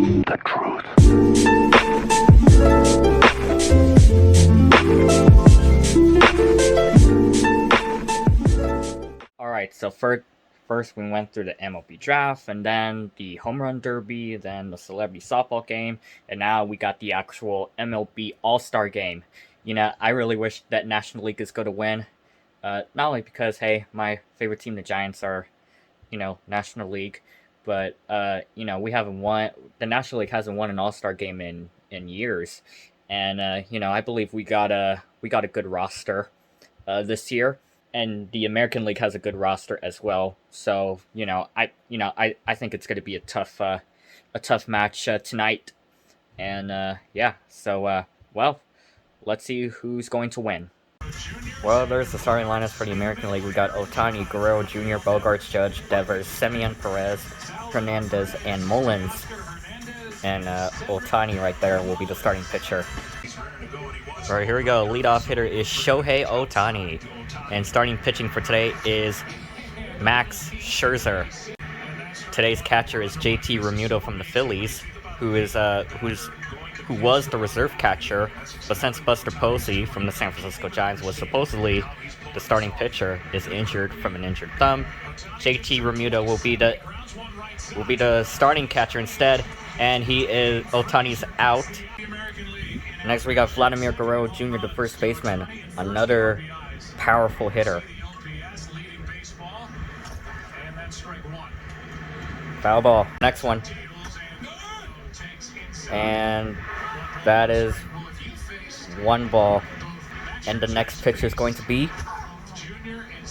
The truth. Alright, so first we went through the MLB draft, and then the home run derby, then the celebrity softball game, and now we got the actual MLB All-Star game. You know, I really wish that National League is going to win. Not only because, hey, my favorite team, the Giants, are, National League, but, we haven't won, the National League hasn't won an All-Star game in years. And, I believe we got a good roster this year. And the American League has a good roster as well. So, I think it's going to be a tough match tonight. And, well, let's see who's going to win. Well, there's the starting lineups for the American League. We got Ohtani, Guerrero Jr., Bogarts, Judge, Devers, Simeon, Perez, Hernandez, and Mullins. And Ohtani right there will be the starting pitcher. Alright, here we go. Leadoff hitter is Shohei Ohtani. And starting pitching for today is Max Scherzer. Today's catcher is JT Remuto from the Phillies, who was the reserve catcher, but since Buster Posey from the San Francisco Giants was supposedly the starting pitcher, is injured from an injured thumb, JT Remuto will be the starting catcher instead, and Ohtani's out. Next we got Vladimir Guerrero Jr., the first baseman, another powerful hitter. Foul ball. Next one. And that is 1 ball. And the next pitcher is going to be...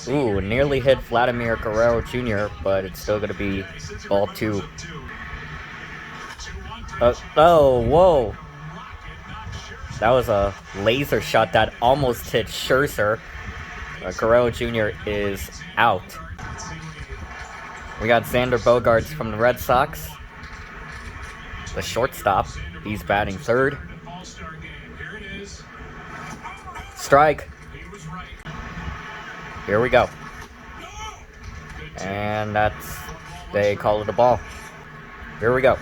Ooh, nearly hit Vladimir Guerrero Jr., but it's still going to be ball 2. Oh, whoa. That was a laser shot that almost hit Scherzer. Guerrero Jr. is out. We got Xander Bogaerts from the Red Sox, the shortstop. He's batting third. Strike. Here we go. And they call it a ball. Here we go.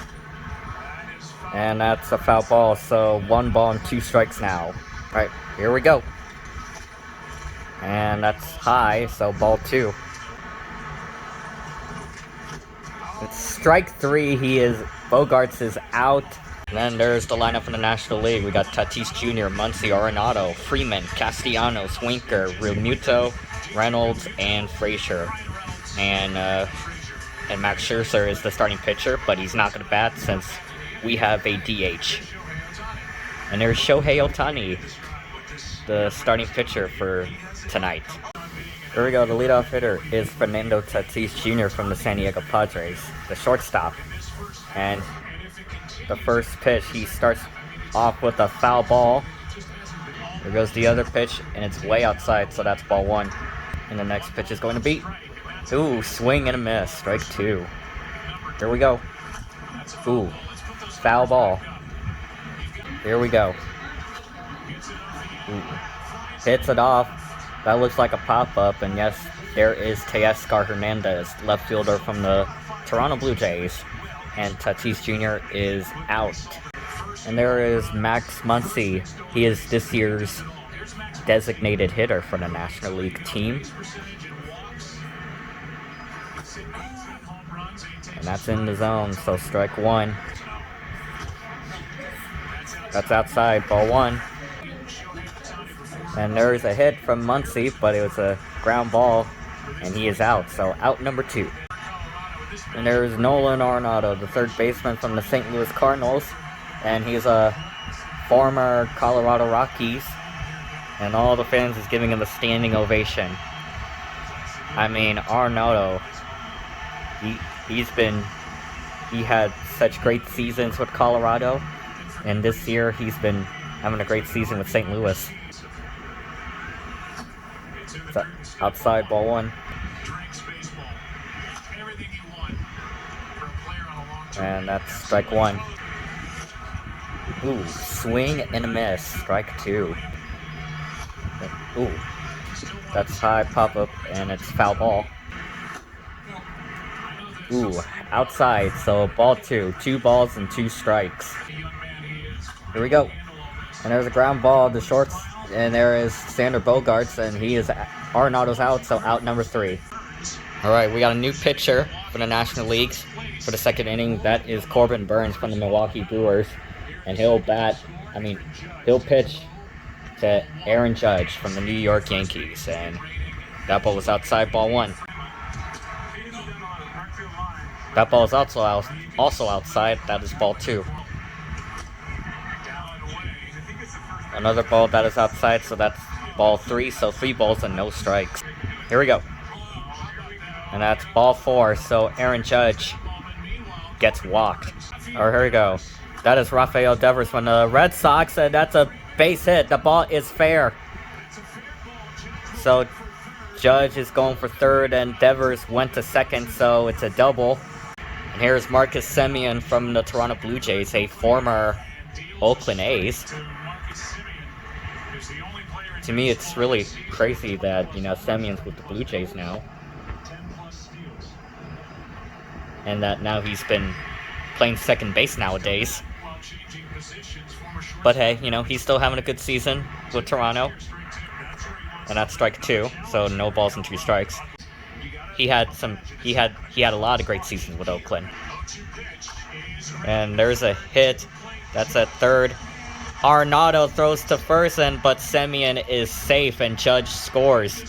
And that's a foul ball, so 1 ball and 2 strikes now. Alright, here we go. And that's high, so ball 2. It's strike 3, Bogarts is out. And then there's the lineup in the National League. We got Tatis Jr., Muncie, Arnotto, Freeman, Castellanos, Winker, Remuto, Reynolds, and Frazier. And Max Scherzer is the starting pitcher, but he's not going to bat since we have a DH. And there's Shohei Ohtani, the starting pitcher for tonight. Here we go, the leadoff hitter is Fernando Tatis Jr. from the San Diego Padres, the shortstop. And the first pitch, he starts off with a foul ball. There goes the other pitch, and it's way outside, so that's ball 1. And the next pitch is going to be... Ooh, swing and a miss, strike 2. Here we go. Ooh. Foul ball. Here we go. Ooh. Hits it off. That looks like a pop-up, and yes, there is Teoscar Hernandez, left fielder from the Toronto Blue Jays, and Tatis Jr. is out. And there is Max Muncy. He is this year's designated hitter for the National League team. And that's in the zone, so strike 1. That's outside, ball 1. And there's a hit from Muncie, but it was a ground ball, and he is out, so out number 2. And there's Nolan Arnotto, the third baseman from the St. Louis Cardinals, and he's a former Colorado Rockies, and all the fans is giving him a standing ovation. I mean, Arnotto, he had such great seasons with Colorado, and this year he's been having a great season with St. Louis. So, outside, ball 1. And that's strike 1. Ooh, swing and a miss, strike 2. Ooh, that's high pop-up, and it's foul ball. Ooh, outside, so ball 2. 2 balls and 2 strikes. Here we go. And there's a ground ball to shorts, and there is Sander Bogarts, and Arnotto's out, so out number 3. Alright, we got a new pitcher for the National Leagues for the second inning. That is Corbin Burns from the Milwaukee Brewers. And he'll pitch to Aaron Judge from the New York Yankees. And that ball was outside, ball 1. That ball is also outside, that is ball 2. Another ball that is outside, so that's ball 3, so 3 balls and no strikes. Here we go. And that's ball 4, so Aaron Judge gets walked. Alright, here we go. That is Rafael Devers from the Red Sox, and that's a base hit. The ball is fair. So Judge is going for third, and Devers went to second, so it's a double. And here's Marcus Simeon from the Toronto Blue Jays, a former Oakland A's. To me, it's really crazy that, Simeon's with the Blue Jays now. And that now he's been playing second base nowadays. But hey, he's still having a good season with Toronto. And that's strike 2, so no balls and 2 strikes. He had a lot of great seasons with Oakland. And there's a hit. That's at third. Arnotto throws to first, but Simeon is safe and Judge scores.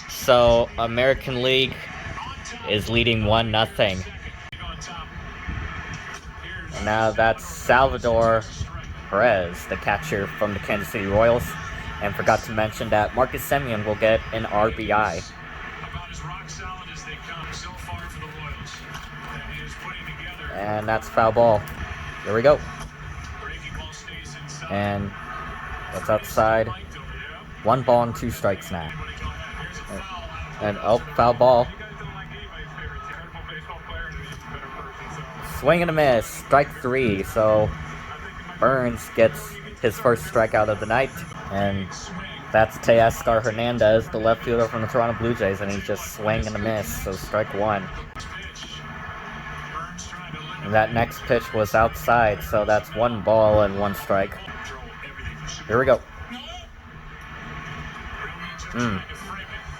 So American League is leading 1-0. And now that's Salvador Reyes, the catcher from the Kansas City Royals. And forgot to mention that Marcus Simeon will get an RBI. And that's foul ball. Here we go. And that's outside. 1 ball and 2 strikes now. And foul ball. Swing and a miss. Strike 3. So Burns gets his first strikeout of the night. And that's Teoscar Hernandez, the left fielder from the Toronto Blue Jays, and he just swing and a miss. So strike 1. And that next pitch was outside, so that's 1 ball and 1 strike. Here we go.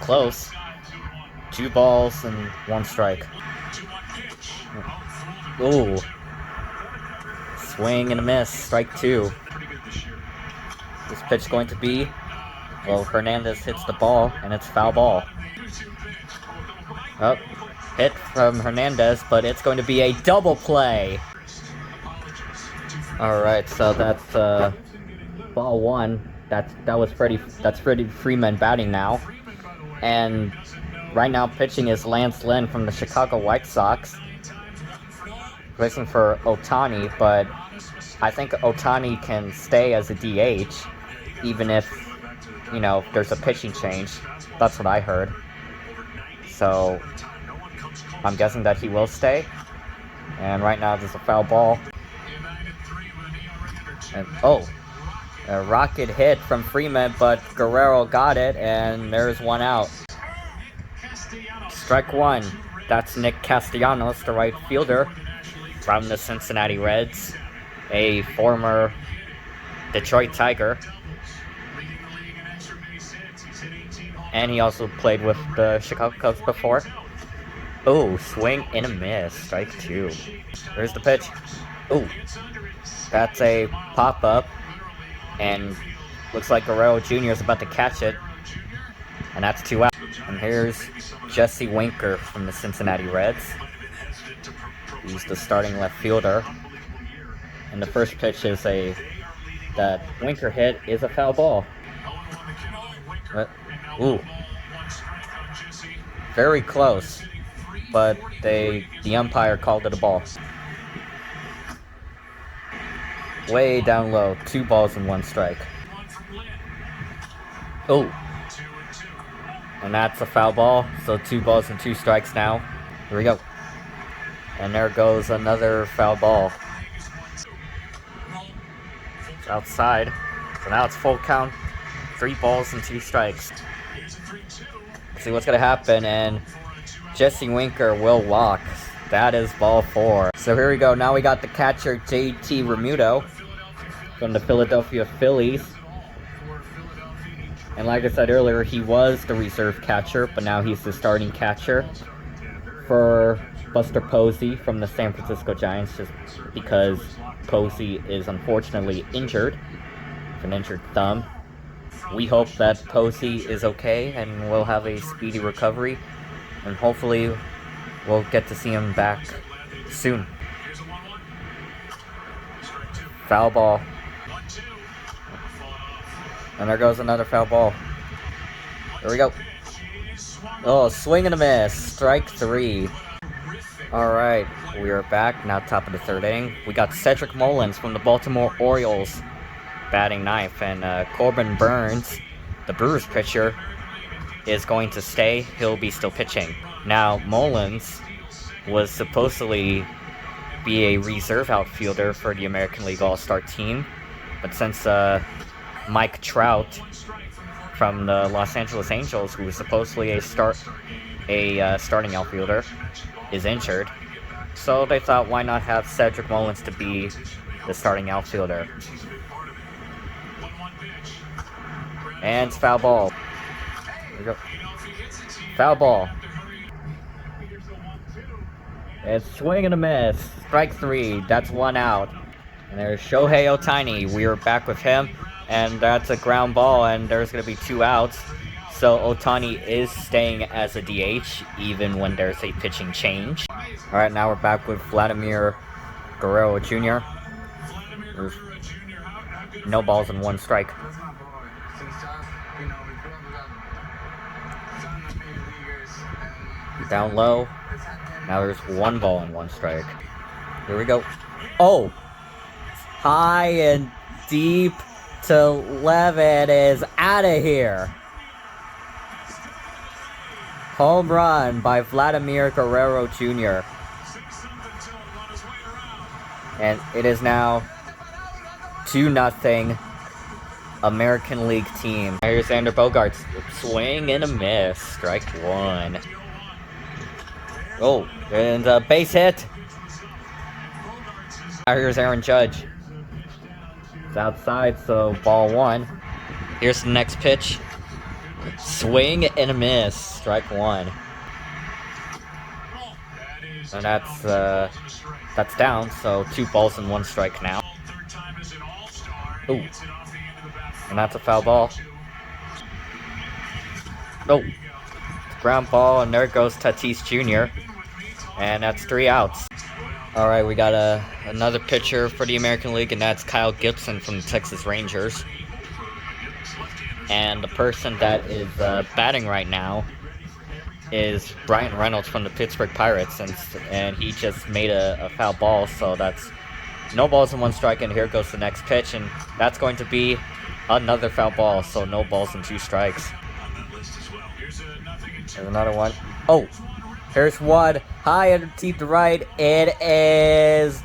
Close. 2 balls and 1 strike. Ooh. Swing and a miss. Strike 2. This pitch going to be... Well, Hernandez hits the ball, and it's foul ball. Oh. Hit from Hernandez, but it's going to be a double play. Alright, so that's ball 1. That's Freddie Freeman batting now. And right now pitching is Lance Lynn from the Chicago White Sox. Racing for Ohtani, but I think Ohtani can stay as a DH, even if, there's a pitching change. That's what I heard. So I'm guessing that he will stay. And right now there's a foul ball. And a rocket hit from Freeman, but Guerrero got it, and there's 1 out. Strike 1. That's Nick Castellanos, the right fielder from the Cincinnati Reds, a former Detroit Tiger. And he also played with the Chicago Cubs before. Oh, swing and a miss. Strike 2. There's the pitch. Oh, that's a pop-up. And looks like Guerrero Jr. is about to catch it. And that's 2 out. And here's Jesse Winker from the Cincinnati Reds. He's the starting left fielder. And the first pitch is that Winker hit is a foul ball. Ooh. Very close. But the umpire called it a ball. Way down low. 2 balls and 1 strike. Oh. And that's a foul ball. So 2 balls and 2 strikes now. Here we go. And there goes another foul ball. It's outside. So now it's full count. 3 balls and 2 strikes. Let's see what's going to happen. And Jesse Winker will walk. That is ball 4. So here we go. Now we got the catcher JT Remuto from the Philadelphia Phillies. And like I said earlier, he was the reserve catcher, but now he's the starting catcher for Buster Posey from the San Francisco Giants, just because Posey is unfortunately injured, with an injured thumb. We hope that Posey is okay and will have a speedy recovery, and hopefully we'll get to see him back soon. Foul ball. And there goes another foul ball. Here we go. Oh, swing and a miss. Strike 3. Alright, we are back. Now top of the 3rd inning. We got Cedric Mullins from the Baltimore Orioles batting 9th. And Corbin Burns, the Brewers pitcher, is going to stay. He'll be still pitching. Now, Mullins was supposedly be a reserve outfielder for the American League All-Star team. But since Mike Trout from the Los Angeles Angels, who was supposedly a starting outfielder, is injured, so they thought, why not have Cedric Mullins to be the starting outfielder? And it's foul ball. Here we go. Foul ball. It's swing and a miss. Strike 3. That's 1 out. And there's Shohei Ohtani. We are back with him. And that's a ground ball, and there's going to be 2 outs. So Ohtani is staying as a DH, even when there's a pitching change. Alright, now we're back with Vladimir Guerrero Jr. There's no balls and 1 strike. Down low. Now there's 1 ball and 1 strike. Here we go. Oh! High and deep to left. It is out of here. Home run by Vladimir Guerrero Jr. And it is now 2-0 American League team. Here's Xander Bogaerts. Swing and a miss. Strike 1. Oh, and a base hit. Here's Aaron Judge. It's outside, so ball 1. Here's the next pitch. Swing and a miss. Strike 1. And that's down, so 2 balls and 1 strike now. Ooh. And that's a foul ball. Oh. Ground ball, and there goes Tatis Jr. And that's 3 outs. Alright, we got another pitcher for the American League, and that's Kyle Gibson from the Texas Rangers. And the person that is batting right now is Brian Reynolds from the Pittsburgh Pirates, and he just made a foul ball, so that's no balls and 1 strike, and here goes the next pitch, and that's going to be another foul ball, so no balls and 2 strikes. There's another one. Oh, here's 1. High underneath the right. It is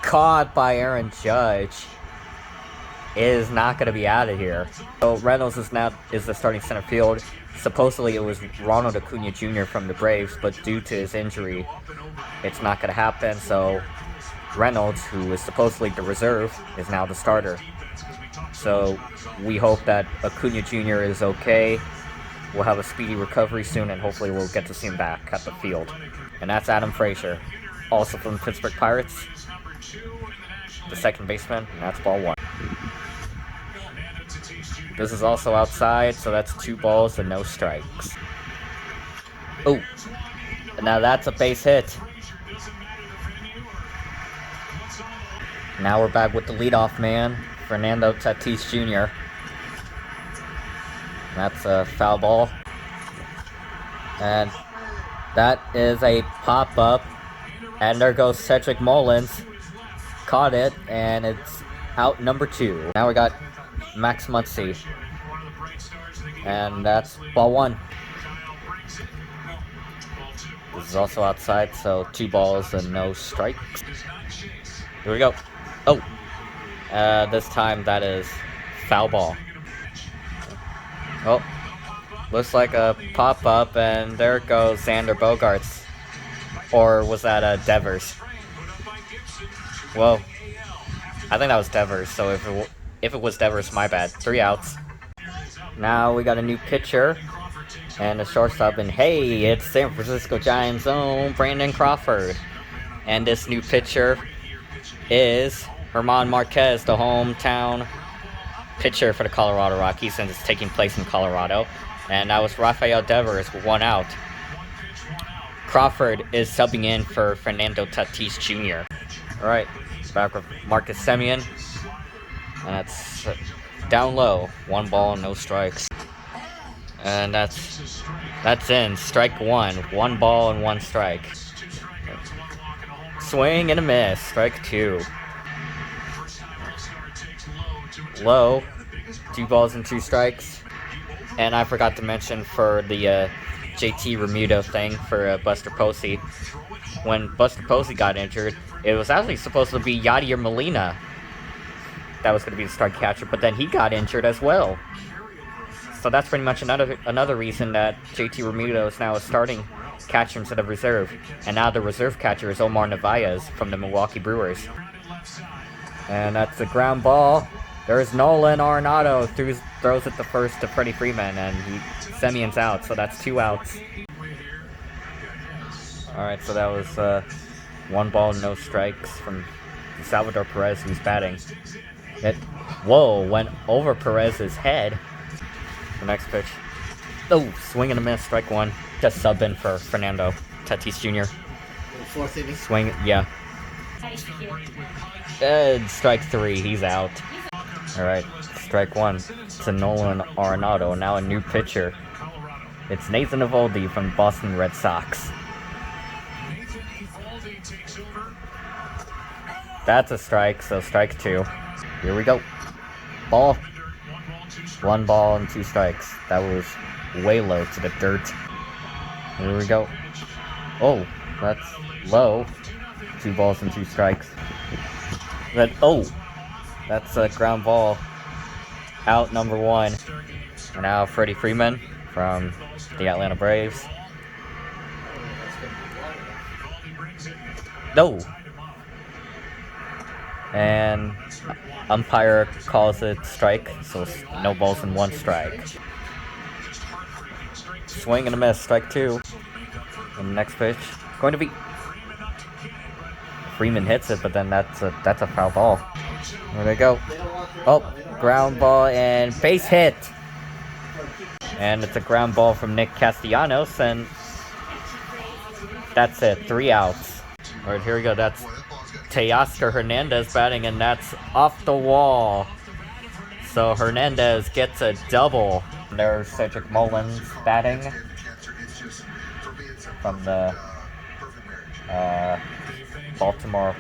caught by Aaron Judge. It is not going to be out of here. So Reynolds is the starting center field. Supposedly it was Ronald Acuna Jr. from the Braves, but due to his injury, it's not going to happen. So Reynolds, who is supposedly the reserve, is now the starter. So we hope that Acuna Jr. is okay. We'll have a speedy recovery soon, and hopefully we'll get to see him back at the field. And that's Adam Frazier, also from the Pittsburgh Pirates, the second baseman, and that's ball 1. This is also outside, so that's 2 balls and no strikes. Oh, and now that's a base hit. Now we're back with the leadoff man, Fernando Tatis Jr. That's a foul ball. And that is a pop-up. And there goes Cedric Mullins. Caught it, and it's out number 2. Now we got Max Muncie. And that's ball 1. This is also outside, so 2 balls and no strikes. Here we go. Oh! This time that is foul ball. Oh, looks like a pop-up, and there goes Xander Bogaerts. Or was that Devers? Well, I think that was Devers, so if it was Devers, my bad. 3 outs. Now we got a new pitcher and a shortstop, and hey, it's San Francisco Giants' own Brandon Crawford. And this new pitcher is German Marquez, the hometown pitcher for the Colorado Rockies, since it's taking place in Colorado. And that was Rafael Devers with 1 out. Crawford is subbing in for Fernando Tatis Jr. Alright, back with Marcus Simeon. And that's down low. 1 ball, no strikes. And that's in. Strike 1. 1 ball and 1 strike. Swing and a miss. Strike 2. Low. 2 balls and 2 strikes. And I forgot to mention for the JT Remuto thing for Buster Posey. When Buster Posey got injured, it was actually supposed to be Yadier Molina that was going to be the start catcher, but then he got injured as well. So that's pretty much another reason that JT Remuto is now a starting catcher instead of reserve. And now the reserve catcher is Omar Narvaez from the Milwaukee Brewers. And that's a ground ball. There's Nolan Arnotto, throws it the first to Freddie Freeman, and Simeon's out, so that's 2 outs. Alright, so that was 1 ball, no strikes from Salvador Perez, who's batting. Whoa, went over Perez's head. The next pitch. Oh, swing and a miss, strike 1. Just sub in for Fernando Tatis Jr. 4th inning. Swing, yeah. And strike 3, he's out. Alright, strike 1 to Nolan Arnotto, now a new pitcher. It's Nathan Eovaldi from Boston Red Sox. That's a strike, so strike 2. Here we go. Ball. 1 ball and 2 strikes. That was way low to the dirt. Here we go. Oh, that's low. 2 balls and 2 strikes. That's a ground ball. Out number 1. And now Freddie Freeman from the Atlanta Braves. No. And umpire calls it strike, so no balls and 1 strike. Swing and a miss, strike 2. And the next pitch, going to be Freeman hits it, but then that's a foul ball. There they go. Oh, ground ball and base hit. And it's a ground ball from Nick Castellanos, and that's it. 3 outs. All right, here we go. That's Teoscar Hernandez batting, and that's off the wall. So Hernandez gets a double. There's Cedric Mullins batting from the Baltimore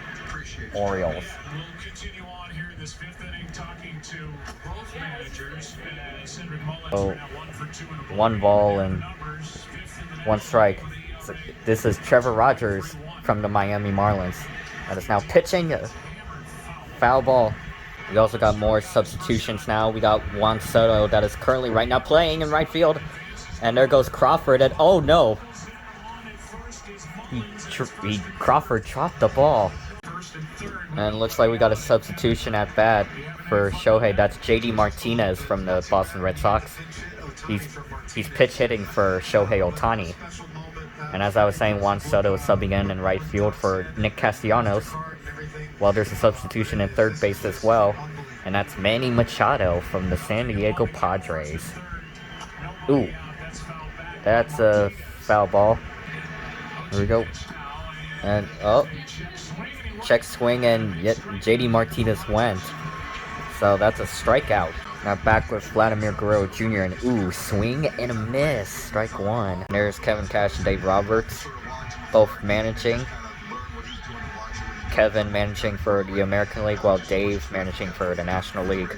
Orioles. So 1 ball and 1 strike. So this is Trevor Rogers from the Miami Marlins that is now pitching a foul ball. We also got more substitutions now. We got Juan Soto that is currently right now playing in right field. And there goes Crawford, and oh no! Crawford dropped the ball. And it looks like we got a substitution at bat for Shohei. That's JD Martinez from the Boston Red Sox. He's pitch hitting for Shohei Ohtani. And as I was saying, Juan Soto is subbing in right field for Nick Castellanos. Well, there's a substitution in third base as well. And that's Manny Machado from the San Diego Padres. Ooh. That's a foul ball. Here we go. And, oh. Check swing, and yet JD Martinez went. So that's a strikeout. Now back with Vladimir Guerrero Jr. and ooh, swing and a miss. Strike 1. There's Kevin Cash and Dave Roberts, both managing. Kevin managing for the American League, while Dave managing for the National League.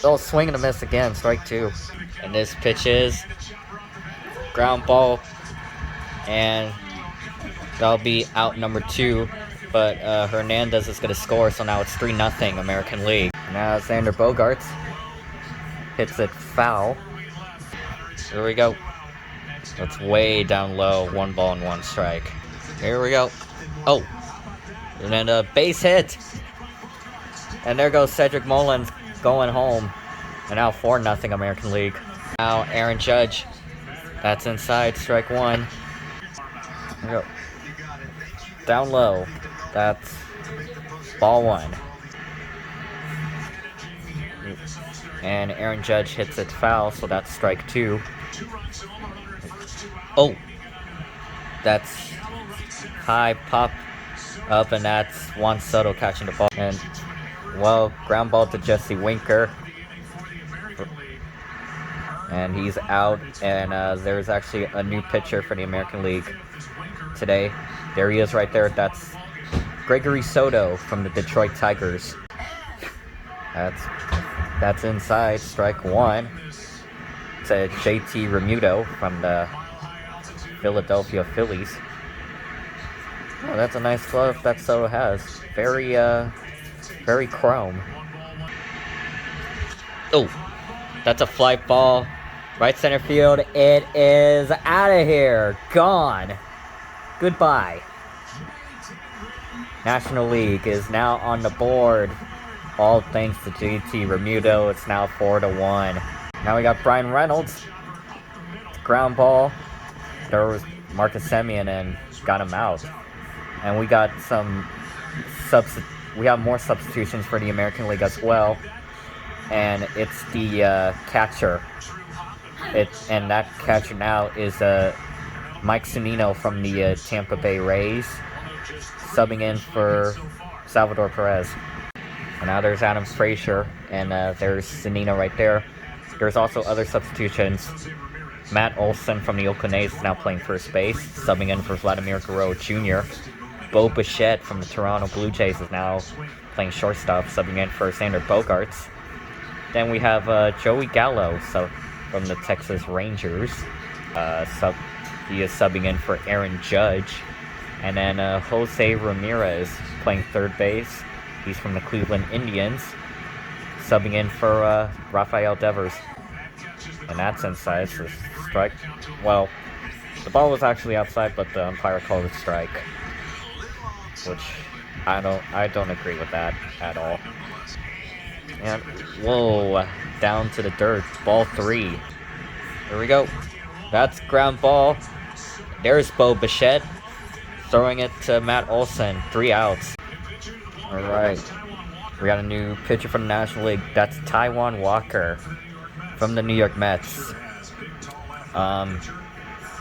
Oh, swing and a miss again. Strike 2. And this pitch is ground ball, and that'll be out number 2. But Hernandez is going to score, so now it's 3-0 American League. Now Xander Bogaerts hits it foul. Here we go. That's way down low. 1 ball and 1 strike. Here we go. Oh. And then a base hit. And there goes Cedric Mullins going home. And now 4-0 American League. Now Aaron Judge. That's inside. Strike 1. Here we go. Down low. That's ball 1. And Aaron Judge hits it foul, so that's strike 2. Oh, that's high pop up, and that's Juan Soto catching the ball. And, well, ground ball to Jesse Winker. And he's out, and there's actually a new pitcher for the American League today. There he is right there. That's Gregory Soto from the Detroit Tigers. That's inside, strike 1. It's a JT Remuto from the Philadelphia Phillies. Oh, that's a nice glove that Soto has. Very chrome. Oh, that's a fly ball. Right center field. It is out of here. Gone. Goodbye. National League is now on the board. All thanks to JT Remuto. It's now 4-1. Now we got Brian Reynolds. Ground ball. There was Marcus Simeon and got him out. And we got we have more substitutions for the American League as well. And it's the catcher. And that catcher now is Mike Zunino from the Tampa Bay Rays, subbing in for Salvador Perez. And now there's Adam Frazier, and there's Zunino right there. There's also other substitutions. Matt Olson from the Oakland A's is now playing first base, subbing in for Vladimir Guerrero Jr. Bo Bichette from the Toronto Blue Jays is now playing shortstop, subbing in for Xander Bogaerts. Then we have Joey Gallo from the Texas Rangers. He is subbing in for Aaron Judge. And then Jose Ramirez playing third base. He's from the Cleveland Indians, subbing in for Rafael Devers. And that's inside. It's a strike. Well, the ball was actually outside, but the umpire called it strike, which I don't agree with that at all. And whoa, down to the dirt. Ball 3. Here we go. That's ground ball. There's Bo Bichette throwing it to Matt Olson. 3 outs. Alright, we got a new pitcher from the National League. That's Taijuan Walker from the New York Mets.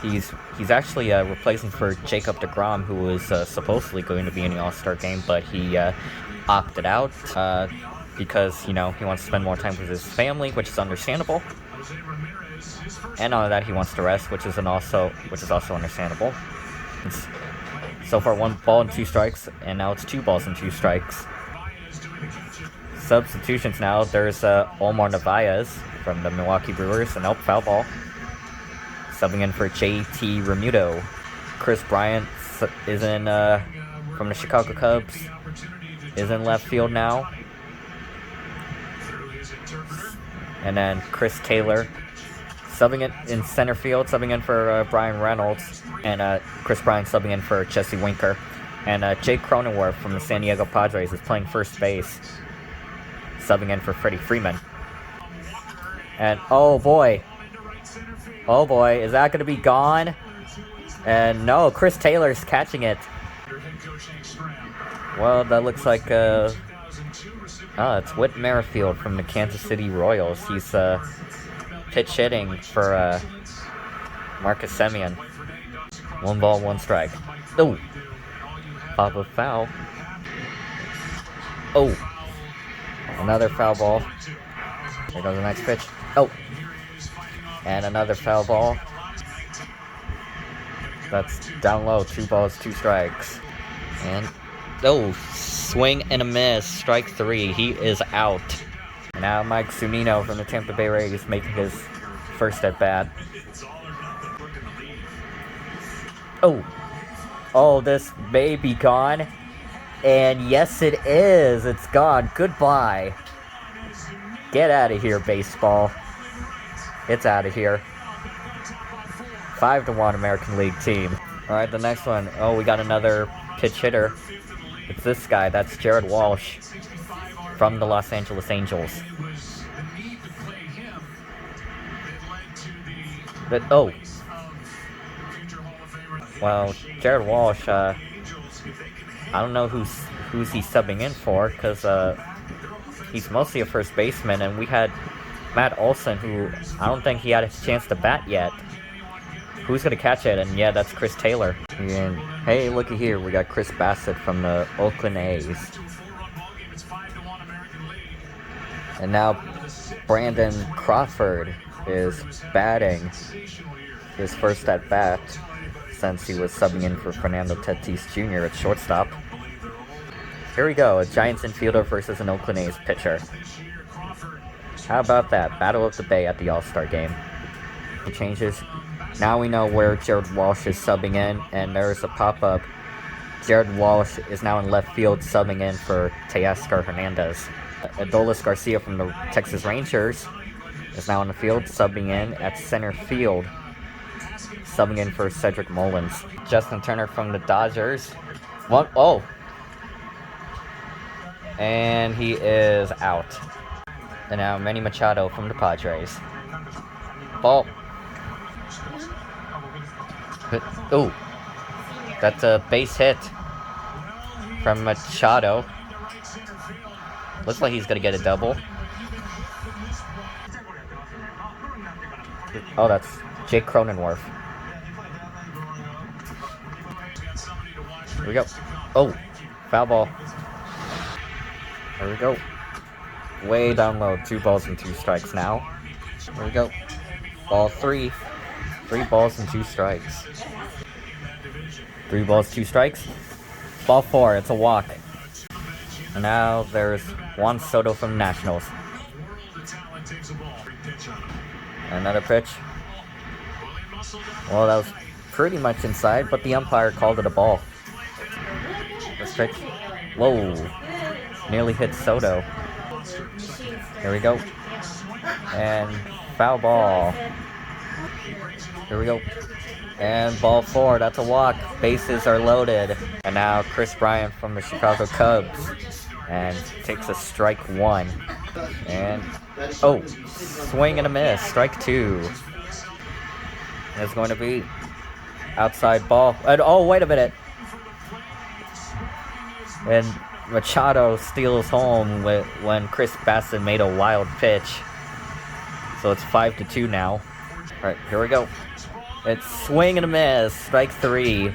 He's actually replacing for Jacob deGrom, who was supposedly going to be in the All-Star game, but he opted out because, he wants to spend more time with his family, which is understandable. And on that, he wants to rest, which is also understandable. So far, 1 ball and 2 strikes, and now it's 2 balls and 2 strikes. Substitutions now. There's Omar Narvaez from the Milwaukee Brewers, and foul ball. Subbing in for JT Remuto. Chris Bryant is in from the Chicago Cubs. Is in left field now. And then Chris Taylor subbing in center field, subbing in for Brian Reynolds, and Chris Bryant subbing in for Jesse Winker. And Jake Cronenworth from the San Diego Padres is playing first base, subbing in for Freddie Freeman. And oh boy, is that going to be gone? And no, Chris Taylor's catching it. Well, that looks like it's Whit Merrifield from the Kansas City Royals. He's pitch hitting for Marcus Simeon. 1 ball, 1 strike. Oh, pop a foul. Oh, another foul ball. There goes the next pitch. Oh, and another foul ball. That's down low. 2 balls, 2 strikes. And swing and a miss. Strike 3. He is out. Now Mike Zunino from the Tampa Bay Rays making his first at bat. Oh, this may be gone. And yes, it is. It's gone. Goodbye. Get out of here, baseball. It's out of here. 5-1 American League team. Alright, the next one. Oh, we got another pitch hitter. It's this guy. That's Jared Walsh from the Los Angeles Angels. Oh. Well, Jared Walsh, I don't know who's he subbing in for, because he's mostly a first baseman, and we had Matt Olson, who I don't think he had a chance to bat yet. Who's going to catch it? And yeah, that's Chris Taylor. And hey, looky here, we got Chris Bassett from the Oakland A's. And now Brandon Crawford is batting his first at bat since he was subbing in for Fernando Tatis Jr. at shortstop. Here we go, a Giants infielder versus an Oakland A's pitcher. How about that? Battle of the Bay at the All-Star game. It changes. Now we know where Jared Walsh is subbing in, and there's a pop-up. Jared Walsh is now in left field subbing in for Teoscar Hernandez. Adolis Garcia from the Texas Rangers is now in the field, subbing in at center field, subbing in for Cedric Mullins. Justin Turner from the Dodgers. Oh! And he is out. And now Manny Machado from the Padres. Ball. Oh! That's a base hit from Machado. Looks like he's gonna get a double. Oh, that's Jake Cronenworth. Here we go. Oh, foul ball. There we go. Way down low. 2 balls and 2 strikes now. Here we go. Ball 3. 3 balls and 2 strikes. 3 balls, 2 strikes. Ball 4. It's a walk. And now there's Juan Soto from the Nationals. Another pitch. Well, that was pretty much inside, but the umpire called it a ball. This pitch. Whoa. Nearly hit Soto. Here we go. And foul ball. Here we go. And ball 4. That's a walk. Bases are loaded. And now Chris Bryant from the Chicago Cubs. And takes a strike 1. And, oh, swing and a miss. Strike 2. It's going to be outside ball. And, oh, wait a minute. And Machado steals home when Chris Bassett made a wild pitch. So it's 5-2 now. Alright, here we go. It's swing and a miss. Strike 3.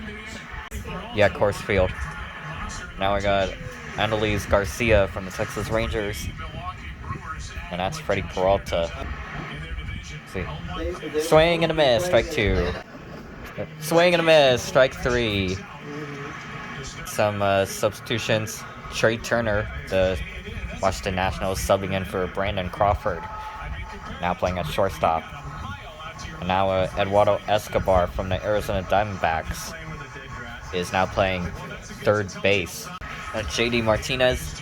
Yeah, Coors Field. Now we got Adolis Garcia from the Texas Rangers. And that's Freddie Peralta. Let's see. Swing and a miss. Strike 2. Swing and a miss. Strike 3. Some substitutions. Trey Turner, the Washington Nationals, subbing in for Brandon Crawford. Now playing at shortstop. And now Eduardo Escobar from the Arizona Diamondbacks is now playing third base. JD Martinez.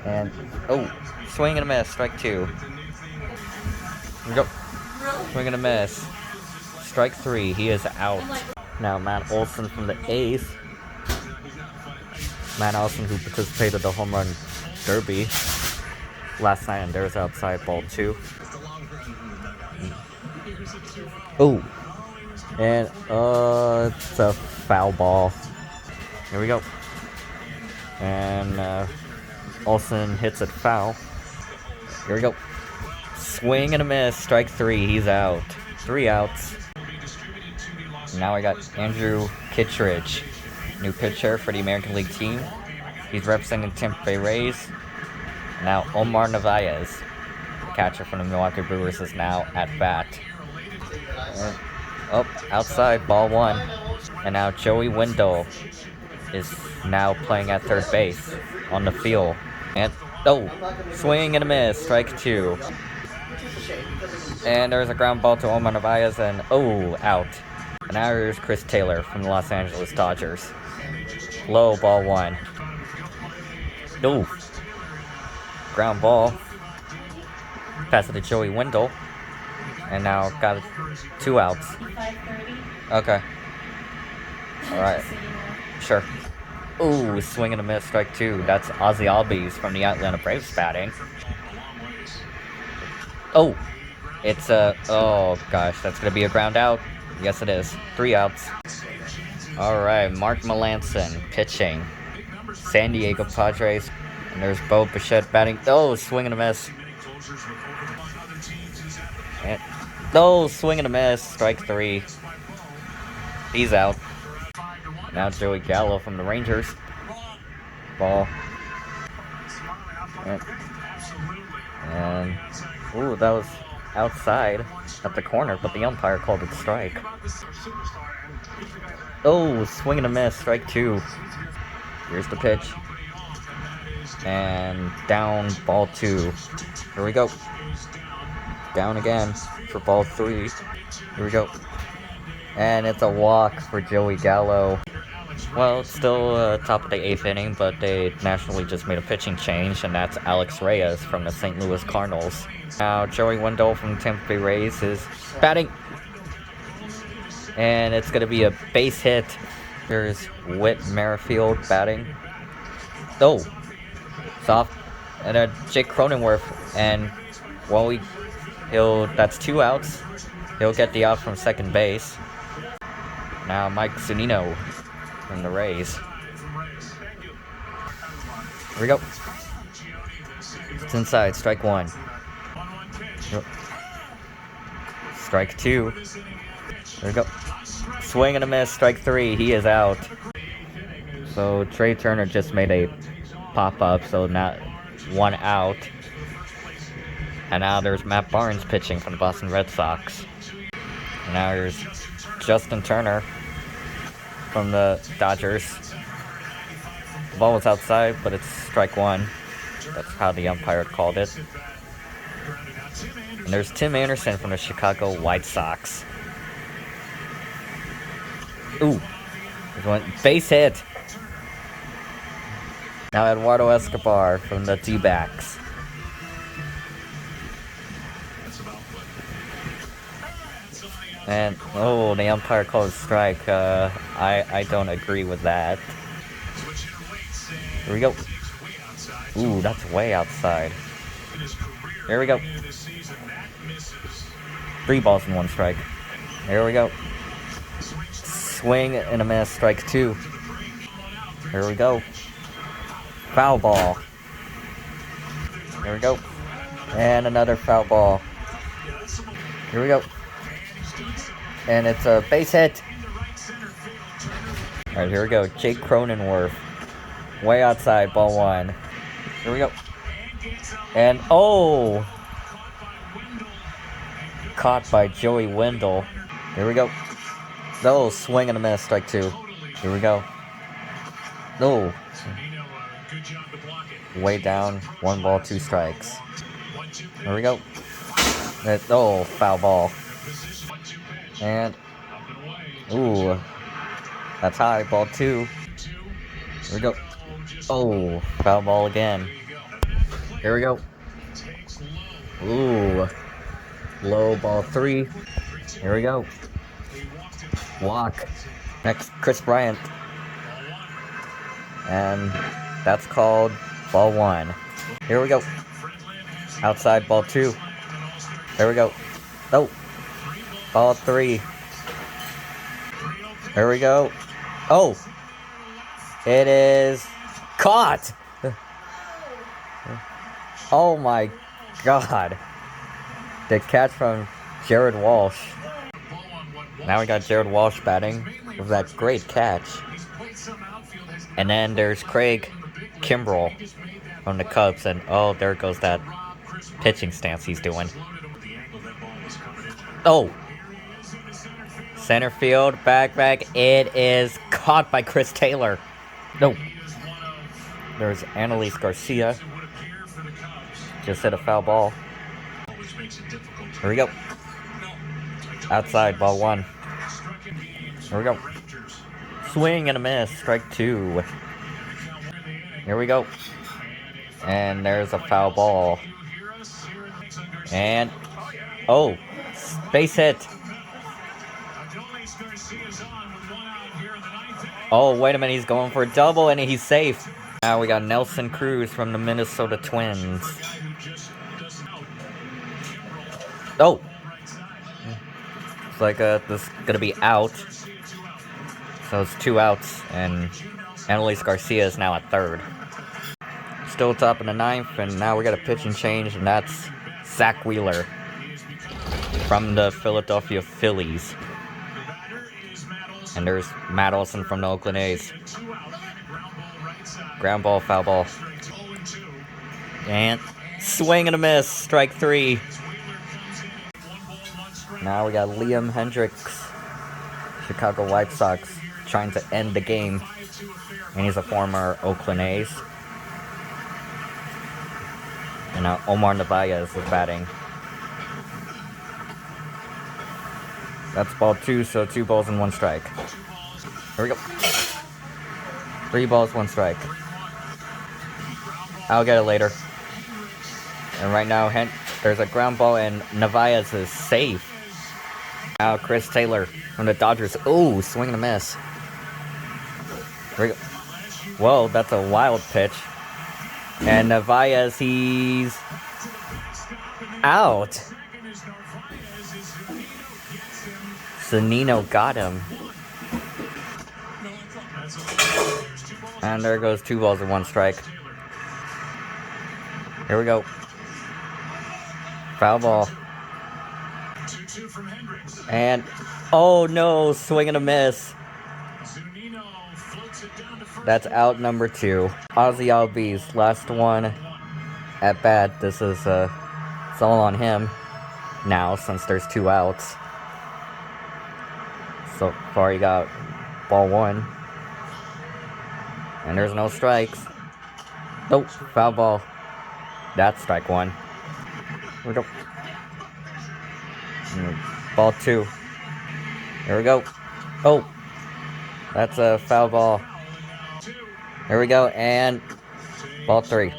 And, oh, swing and a miss, strike 2. Here we go. Swing and a miss. Strike 3, he is out. Now Matt Olson from the A's. Matt Olson, who participated in the home run derby last night, and there's outside ball 2. Oh, and it's a foul ball. Here we go. And Olson hits it foul. Here we go. Swing and a miss. Strike 3. He's out. 3 outs. Now I got Andrew Kittredge, new pitcher for the American League team. He's representing Tampa Bay Rays. Now Omar Narvaez, catcher from the Milwaukee Brewers, is now at bat. And, oh, outside, ball 1. And now Joey Wendell is now playing at third base on the field. And, oh, swing and a miss, strike 2. And there's a ground ball to Omar Narvaez, and, oh, out. And now here's Chris Taylor from the Los Angeles Dodgers. Low, ball 1. Oh, ground ball. Pass it to Joey Wendell. And now got 2 outs. Okay. Alright. Sure. Ooh, swing and a miss, strike 2. That's Ozzy Albies from the Atlanta Braves batting. Oh! It's a... Oh, gosh, that's gonna be a ground out. Yes, it is. 3 outs. Alright, Mark Melancon pitching. San Diego Padres. And there's Bo Bichette batting. Oh, swing and a miss. And, oh, swing and a miss. Strike 3. He's out. Now Joey Gallo from the Rangers. Ball. And ooh, that was outside at the corner, but the umpire called it strike. Oh, swing and a miss. Strike 2. Here's the pitch. And down, ball 2. Here we go. Down again for ball 3. Here we go. And it's a walk for Joey Gallo. Well, it's still top of the 8th inning, but they nationally just made a pitching change, and that's Alex Reyes from the St. Louis Cardinals. Now, Joey Wendell from Tampa Bay Rays is batting. And it's going to be a base hit. There's Whit Merrifield batting. Oh, soft. And Jake Cronenworth. And, well, that's 2 outs. He'll get the out from second base. Now, Mike Zunino from the Rays. Here we go. It's inside, strike 1. Strike 2. There we go. Swing and a miss, strike 3. He is out. So Trey Turner just made a pop-up, so not 1 out. And now there's Matt Barnes pitching from the Boston Red Sox. And now here's Justin Turner from the Dodgers. The ball was outside, but it's strike 1. That's how the umpire called it. And there's Tim Anderson from the Chicago White Sox. Ooh, there's one base hit. Now Eduardo Escobar from the D-backs. And, oh, the umpire called a strike. I don't agree with that. Here we go. Ooh, that's way outside. Here we go. 3 balls and 1 strike. Here we go. Swing and a miss, strike 2. Here we go. Foul ball. Here we go. And another foul ball. Here we go. And it's a base hit. Alright, here we go. Jake Cronenworth. Way outside, ball 1. Here we go. And, oh! Caught by Joey Wendell. Here we go. Oh, swing and a miss, strike 2. Here we go. Oh. Way down, 1 ball, 2 strikes. Here we go. Oh, foul ball. And, ooh, that's high, ball 2. Here we go. Oh, foul ball again. Here we go. Ooh, low, ball 3. Here we go. Walk. Next, Chris Bryant. And that's called ball 1. Here we go. Outside, ball 2. Here we go. Oh. Ball 3. Here we go. Oh. It is caught. Oh my God. The catch from Jared Walsh. Now we got Jared Walsh batting with that great catch. And then there's Craig Kimbrell from the Cubs. And oh, there goes that pitching stance he's doing. Oh. Center field, back. It is caught by Chris Taylor. No. There's Annalise Garcia. Just hit a foul ball. Here we go. Outside, ball 1. Here we go. Swing and a miss, strike 2. Here we go. And there's a foul ball. And, oh, Base hit. Oh, wait a minute, he's going for a double and he's safe. Now we got Nelson Cruz from the Minnesota Twins. Oh! It's like this is gonna be out. So it's 2 outs, and Annalise Garcia is now at third. Still top in the 9th, and now we got a pitching change, and that's Zach Wheeler from the Philadelphia Phillies. And there's Matt Olson from the Oakland A's. Ground ball, foul ball. And swing and a miss, strike 3. Now we got Liam Hendricks, Chicago White Sox, trying to end the game. And he's a former Oakland A's. And now Omar Narvaez is batting. That's ball 2, so 2 balls and 1 strike. Here we go. 3 balls, 1 strike. I'll get it later. And right now, there's a ground ball, and Narvaez is safe. Now Chris Taylor from the Dodgers. Ooh, swing and a miss. Here we go. Whoa, that's a wild pitch. And Narvaez, he's out. Zunino got him. And there goes 2 balls and 1 strike. Here we go. Foul ball. And, oh no, swing and a miss. That's out number 2. Ozzy Albies, last one at bat. This is, it's all on him now since there's 2 outs. So far, he got ball 1. And there's no strikes. Nope, foul ball. That's strike 1. Here we go. Ball 2. Here we go. Oh, that's a foul ball. Here we go, and ball 3.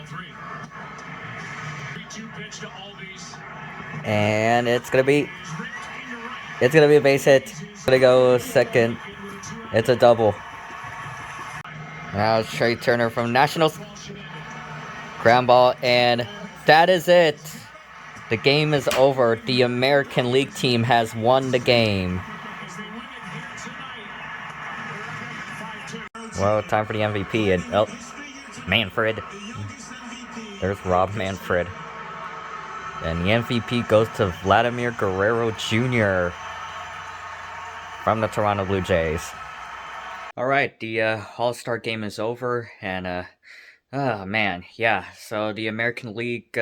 And it's gonna be a base hit. It's gonna go second. It's a double. Now it's Trey Turner from Nationals. Ground ball, and that is it. The game is over. The American League team has won the game. Well, time for the MVP, and oh, Manfred. There's Rob Manfred. And the MVP goes to Vladimir Guerrero Jr. from the Toronto Blue Jays. Alright, the All-Star game is over, and oh man, yeah, so the American League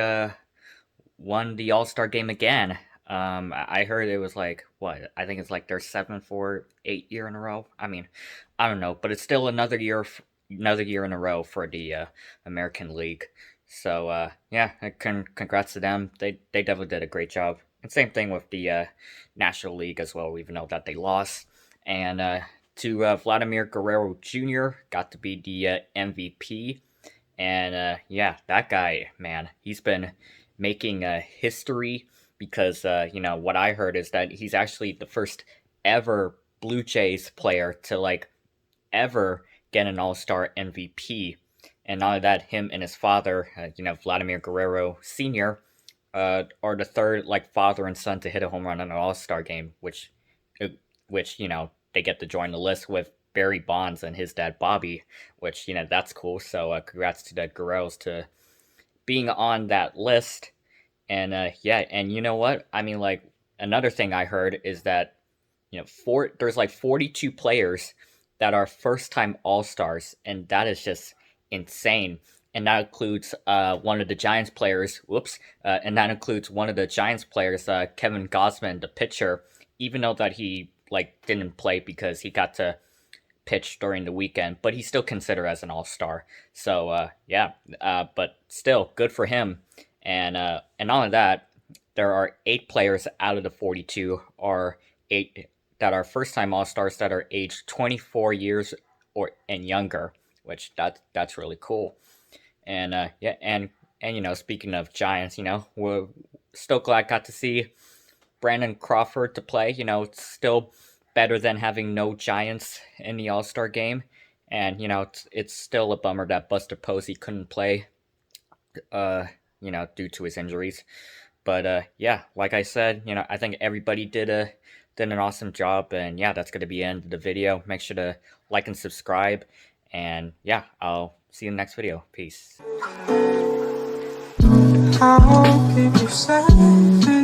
won the All-Star game again. I heard it was like, what, I think it's like their 7th or 8th year in a row. I mean, I don't know, but it's still another year in a row for the American League. So, yeah, congrats to them. They definitely did a great job. And same thing with the National League as well, even though that they lost. And to Vladimir Guerrero Jr. got to be the MVP. And, yeah, that guy, man, he's been making history because, you know, what I heard is that he's actually the first ever Blue Jays player to, like, ever get an All-Star MVP. And not only that, him and his father, you know, Vladimir Guerrero Sr., are the third, like, father and son to hit a home run in an All-Star game, which, you know, they get to join the list with Barry Bonds and his dad, Bobby, which, you know, that's cool. So, congrats to the Guerreros to being on that list. And, yeah, and you know what? I mean, like, another thing I heard is that, you know, there's, like, 42 players that are first-time All-Stars, and that is just insane. And that includes one of the Giants players, and that includes one of the Giants players, Kevin Gausman, the pitcher, even though that he, like, didn't play because he got to pitch during the weekend, but he's still considered as an all-star. So, yeah, but still, good for him. And not only that, there are 8 players out of the 42 that are first-time all-stars that are aged 24 years and younger, which that's really cool. And yeah, and you know, speaking of Giants, you know, we're still glad got to see Brandon Crawford to play. You know, it's still better than having no Giants in the All-Star game. And, you know, it's still a bummer that Buster Posey couldn't play, you know, due to his injuries. But yeah, like I said, you know, I think everybody did an awesome job. And yeah, that's going to be the end of the video. Make sure to like and subscribe. And yeah, I'll see you in the next video. Peace. How people say